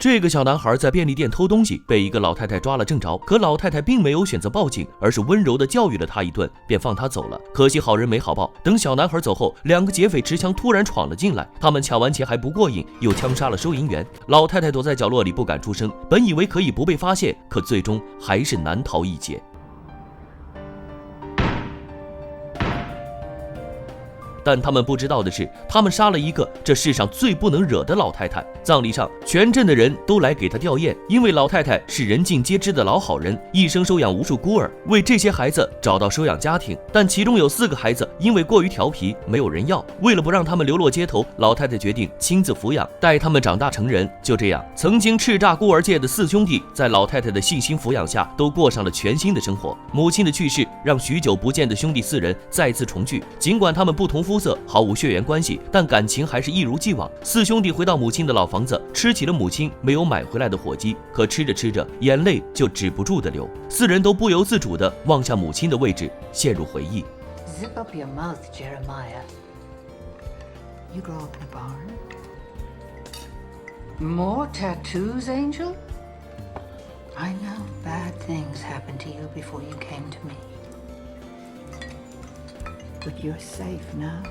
这个小男孩在便利店偷东西，被一个老太太抓了正着，可老太太并没有选择报警，而是温柔地教育了他一顿，便放他走了。可惜好人没好报，等小男孩走后，两个劫匪持枪突然闯了进来，他们抢完钱还不过瘾，又枪杀了收银员。老太太躲在角落里不敢出声，本以为可以不被发现，可最终还是难逃一劫。但他们不知道的是，他们杀了一个这世上最不能惹的老太太。葬礼上，全镇的人都来给她吊唁，因为老太太是人尽皆知的老好人，一生收养无数孤儿，为这些孩子找到收养家庭。但其中有4个孩子因为过于调皮，没有人要。为了不让他们流落街头，老太太决定亲自抚养，带他们长大成人。就这样，曾经叱咤孤儿界的4兄弟，在老太太的细心抚养下，都过上了全新的生活。母亲的去世让许久不见的兄弟4人再次重聚，尽管他们不同肤色，毫无血缘关系，但感情还是一如既往。4兄弟回到母亲的老房子，吃起了母亲没有买回来的火鸡，可吃着吃着，眼泪就止不住的流。4人都不由自主地望向母亲的位置，陷入回忆。 Zip up your mouth, Jeremiah. You grow up in a barn? More tattoos, Angel? I know bad things happened to you before you came to me. But you're safe now.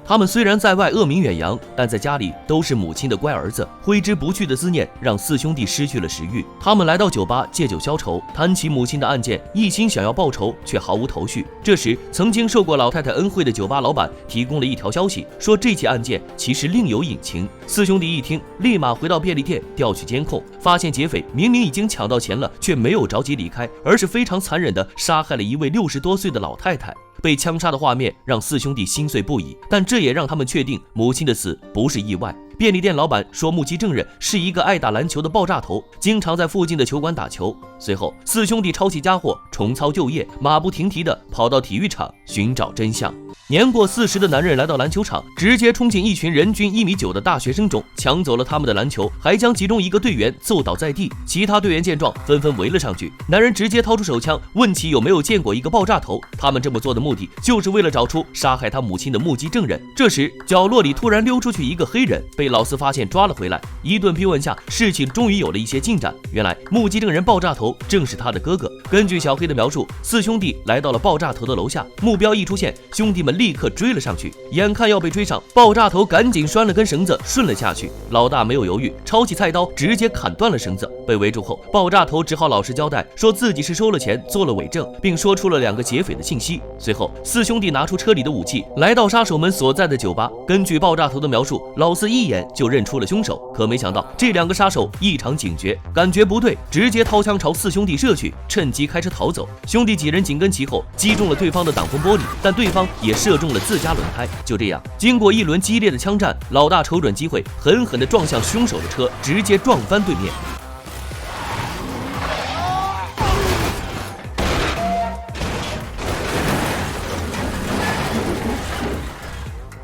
他们虽然在外恶名远扬，但在家里都是母亲的乖儿子。挥之不去的思念让4兄弟失去了食欲。他们来到酒吧借酒消愁，谈起母亲的案件，一心想要报仇，却毫无头绪。这时，曾经受过老太太恩惠的酒吧老板提供了一条消息，说这起案件其实另有隐情。4兄弟一听，立马回到便利店调取监控，发现劫匪明明已经抢到钱了，却没有着急离开，而是非常残忍地杀害了一位60多岁的老太太。被枪杀的画面让4兄弟心碎不已，但这也让他们确定母亲的死不是意外。便利店老板说，目击证人是一个爱打篮球的爆炸头，经常在附近的球馆打球。随后，4兄弟抄起家伙，重操旧业，马不停蹄地跑到体育场寻找真相。年过40的男人来到篮球场，直接冲进一群人均1.9米的大学生中，抢走了他们的篮球，还将其中一个队员揍倒在地。其他队员见状，纷纷围了上去。男人直接掏出手枪，问其有没有见过一个爆炸头。他们这么做的目的，就是为了找出杀害他母亲的目击证人。这时，角落里突然溜出去一个黑人，被老4发现抓了回来。一顿逼问下，事情终于有了一些进展。原来，目击证人爆炸头正是他的哥哥。根据小黑的描述，4兄弟来到了爆炸头的楼下，目标一出现，兄弟们立刻追了上去。眼看要被追上，爆炸头赶紧拴了根绳子顺了下去。老大没有犹豫，抄起菜刀直接砍断了绳子。被围住后，爆炸头只好老实交代，说自己是收了钱做了伪证，并说出了2个劫匪的信息。随后，4兄弟拿出车里的武器，来到杀手们所在的酒吧。根据爆炸头的描述，老4一眼就认出了凶手，可没想到这2个杀手异常警觉，感觉不对，直接掏枪朝4兄弟射去，趁机开车逃走。兄弟几人紧跟其后，击中了对方的挡风玻璃，但对方也射中了自家轮胎。就这样，经过一轮激烈的枪战，老大瞅准机会，狠狠地撞向凶手的车，直接撞翻对面。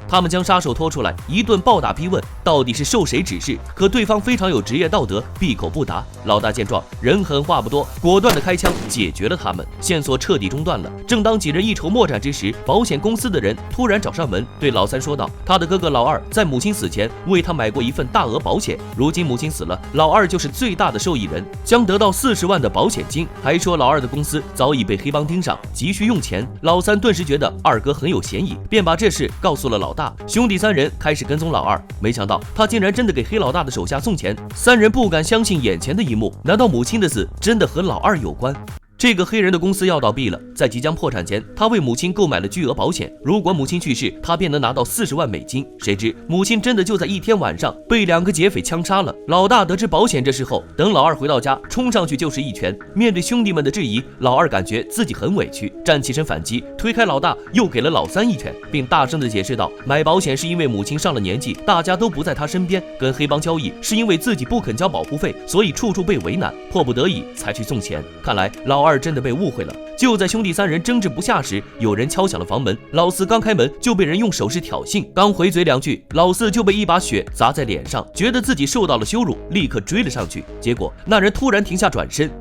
他们将杀手拖出来，一顿暴打逼问，到底是受谁指示？可对方非常有职业道德，闭口不答。老大见状，人狠话不多，果断的开枪解决了他们，线索彻底中断了。正当几人一筹莫展之时，保险公司的人突然找上门，对老3说道：“他的哥哥老2在母亲死前为他买过一份大额保险，如今母亲死了，老2就是最大的受益人，将得到40万的保险金。还说老2的公司早已被黑帮盯上，急需用钱。”老3顿时觉得二哥很有嫌疑，便把这事告诉了老大。兄弟3人开始跟踪老2，没想到他竟然真的给黑老大的手下送钱。3人不敢相信眼前的一幕，难道母亲的死真的和老2有关？这个黑人的公司要倒闭了，在即将破产前，他为母亲购买了巨额保险，如果母亲去世，他便能拿到40万美金。谁知母亲真的就在一天晚上被2个劫匪枪杀了。老大得知保险这事后，等老2回到家，冲上去就是一拳。面对兄弟们的质疑，老2感觉自己很委屈，站起身反击，推开老大，又给了老3一拳，并大声地解释道：买保险是因为母亲上了年纪，大家都不在他身边；跟黑帮交易是因为自己不肯交保护费，所以处处被为难，迫不得已才去送钱。看来老2真的被误会了。就在兄弟3人争执不下时，有人敲响了房门。老4刚开门就被人用手势挑衅，刚回嘴2句，老4就被一把血砸在脸上，觉得自己受到了羞辱，立刻追了上去。结果那人突然停下转身，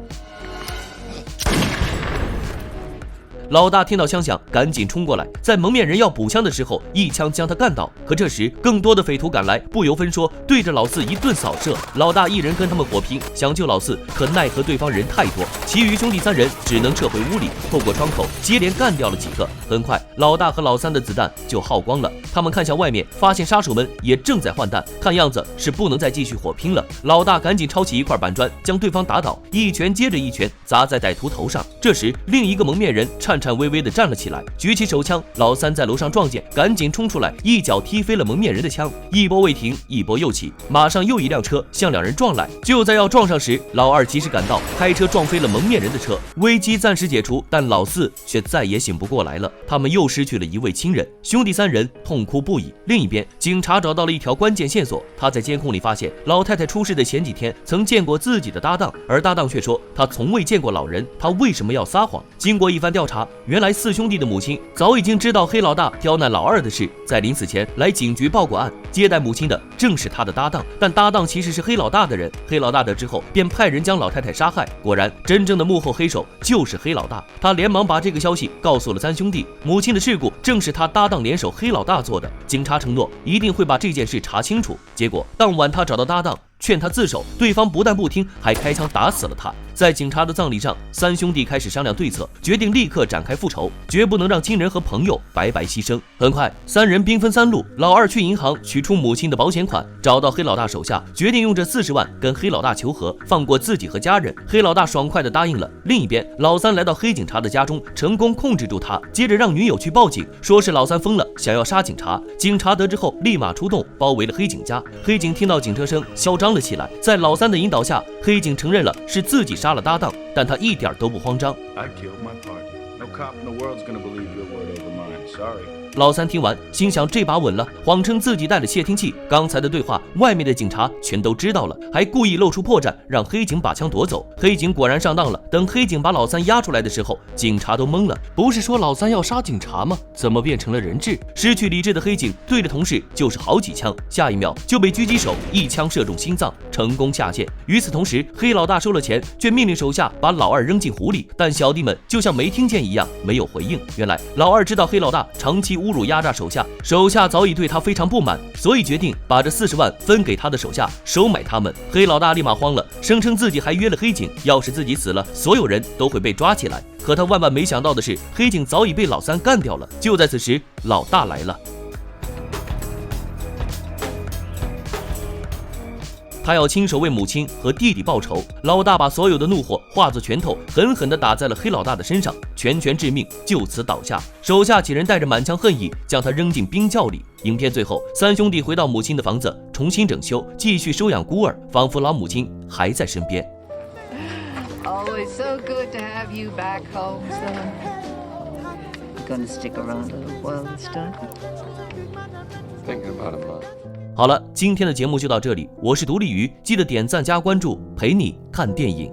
老大听到枪响，赶紧冲过来，在蒙面人要补枪的时候，一枪将他干倒。可这时更多的匪徒赶来，不由分说对着老四一顿扫射。老大一人跟他们火拼，想救老四，可奈何对方人太多，其余兄弟3人只能撤回屋里，透过窗口接连干掉了几个。很快，老大和老三的子弹就耗光了。他们看向外面，发现杀手们也正在换弹，看样子是不能再继续火拼了。老大赶紧抄起一块板砖，将对方打倒，一拳接着一拳砸在歹徒头上。这时，另一个蒙面人颤颤巍巍地站了起来，举起手枪。老三在楼上撞见，赶紧冲出来，一脚踢飞了蒙面人的枪。一波未停，一波又起，马上又一辆车向两人撞来。就在要撞上时，老二及时赶到，开车撞飞了蒙面人的车，危机暂时解除。但老四却再也醒不过来了，他们又失去了一位亲人，兄弟3人痛哭不已。另一边，警察找到了一条关键线索，他在监控里发现老太太出事的前几天曾见过自己的搭档，而搭档却说他从未见过老人，他为什么要撒谎？经过一番调查，原来4兄弟的母亲早已经知道黑老大刁难老二的事，在临死前来警局报过案，接待母亲的正是他的搭档，但搭档其实是黑老大的人。黑老大得知后便派人将老太太杀害，果然真正的幕后黑手就是黑老大。他连忙把这个消息告诉了3兄弟，母亲的事故正是他搭档联手黑老大做的。警察承诺一定会把这件事查清楚。结果当晚他找到搭档，劝他自首，对方不但不听，还开枪打死了他。在警察的葬礼上，3兄弟开始商量对策，决定立刻展开复仇，绝不能让亲人和朋友白白牺牲。很快，3人兵分3路，老二去银行取出母亲的保险款，找到黑老大手下，决定用这40万跟黑老大求和，放过自己和家人。黑老大爽快地答应了。另一边，老三来到黑警察的家中，成功控制住他，接着让女友去报警，说是老三疯了，想要杀警察。警察得知后立马出动，包围了黑警家。黑警听到警车声，嚣张了起来。在老三的引导下，黑警承认了是自己杀了搭档，但他一点都不慌张。老三听完，心想这把稳了，谎称自己带了窃听器，刚才的对话外面的警察全都知道了，还故意露出破绽，让黑警把枪夺走。黑警果然上当了。等黑警把老三押出来的时候，警察都懵了，不是说老三要杀警察吗？怎么变成了人质？失去理智的黑警对着同事就是好几枪，下一秒就被狙击手一枪射中心脏，成功下线。与此同时，黑老大收了钱，却命令手下把老二扔进湖里，但小弟们就像没听见一样，没有回应。原来老二知道黑老大长期侮辱压榨手下，手下早已对他非常不满，所以决定把这40万分给他的手下，收买他们。黑老大立马慌了，声称自己还约了黑警，要是自己死了，所有人都会被抓起来。可他万万没想到的是，黑警早已被老三干掉了。就在此时，老大来了。他要亲手为母亲和弟弟报仇。老大把所有的怒火化作拳头，狠狠地打在了黑老大的身上，拳致命，就此倒下。手下几人带着满腔恨意，将他扔进冰窖里。影片最后，3兄弟回到母亲的房子，重新整修，继续收养孤儿，仿佛老母亲还在身边。Always so good to have you back home, son. You gonna stick around a little while this time? Thinking about a month. 好了，今天的节目就到这里，我是独立鱼，记得点赞加关注，陪你看电影。